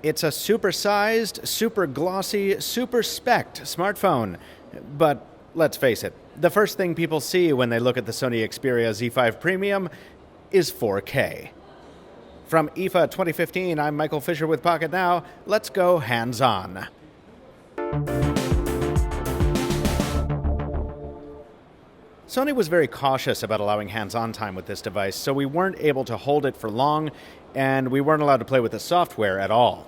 It's a super-sized, super glossy, super spec'd smartphone. But let's face it, the first thing people see when they look at the Sony Xperia Z5 Premium is 4K. From IFA 2015, I'm Michael Fisher with Pocket Now. Let's go hands-on. Sony was very cautious about allowing hands-on time with this device, so we weren't able to hold it for long, and we weren't allowed to play with the software at all.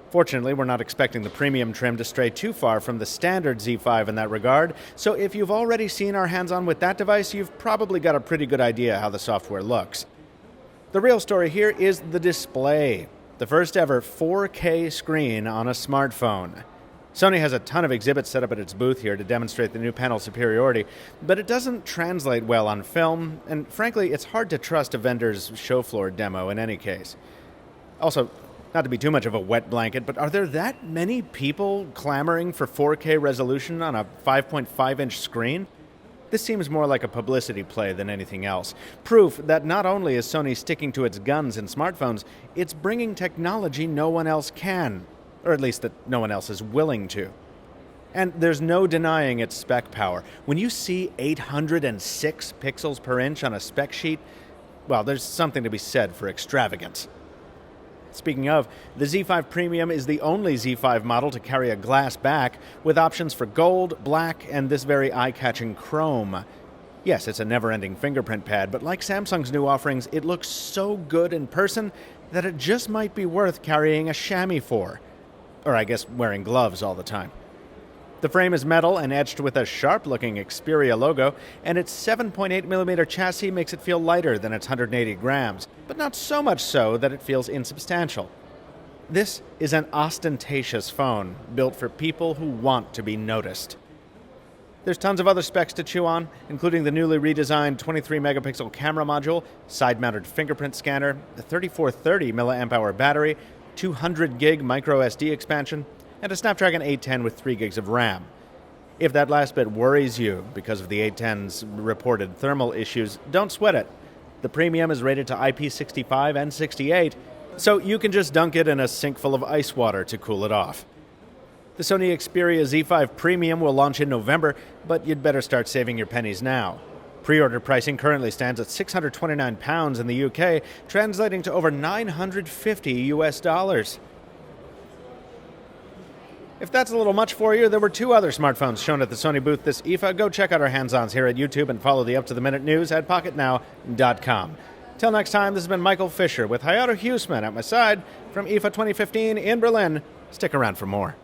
Fortunately, we're not expecting the premium trim to stray too far from the standard Z5 in that regard, so if you've already seen our hands-on with that device, you've probably got a pretty good idea how the software looks. The real story here is the display, the first ever 4K screen on a smartphone. Sony has a ton of exhibits set up at its booth here to demonstrate the new panel superiority, but it doesn't translate well on film, and frankly, it's hard to trust a vendor's show floor demo in any case. Also, not to be too much of a wet blanket, but are there that many people clamoring for 4K resolution on a 5.5-inch screen? This seems more like a publicity play than anything else. Proof that not only is Sony sticking to its guns in smartphones, it's bringing technology no one else can. Or at least that no one else is willing to. And there's no denying its spec power. When you see 806 pixels per inch on a spec sheet, well, there's something to be said for extravagance. Speaking of, the Z5 Premium is the only Z5 model to carry a glass back, with options for gold, black, and this very eye-catching chrome. Yes, it's a never-ending fingerprint pad, but like Samsung's new offerings, it looks so good in person that it just might be worth carrying a chamois for. Or I guess wearing gloves all the time. The frame is metal and etched with a sharp-looking Xperia logo, and its 7.8mm chassis makes it feel lighter than its 180 grams, but not so much so that it feels insubstantial. This is an ostentatious phone, built for people who want to be noticed. There's tons of other specs to chew on, including the newly redesigned 23-megapixel camera module, side-mounted fingerprint scanner, a 3430 mAh battery, 200 gig micro SD expansion, and a Snapdragon 810 with 3 gigs of RAM. If that last bit worries you because of the 810's reported thermal issues, don't sweat it. The Premium is rated to IP65 and 68, so you can just dunk it in a sink full of ice water to cool it off. The Sony Xperia Z5 Premium will launch in November, but you'd better start saving your pennies now. Pre-order pricing currently stands at £629 in the UK, translating to over $950 US. If that's a little much for you, there were two other smartphones shown at the Sony booth this IFA. Go check out our hands-ons here at YouTube and follow the up-to-the-minute news at pocketnow.com. Till next time, this has been Michael Fisher with Hayato Huseman at my side from IFA 2015 in Berlin. Stick around for more.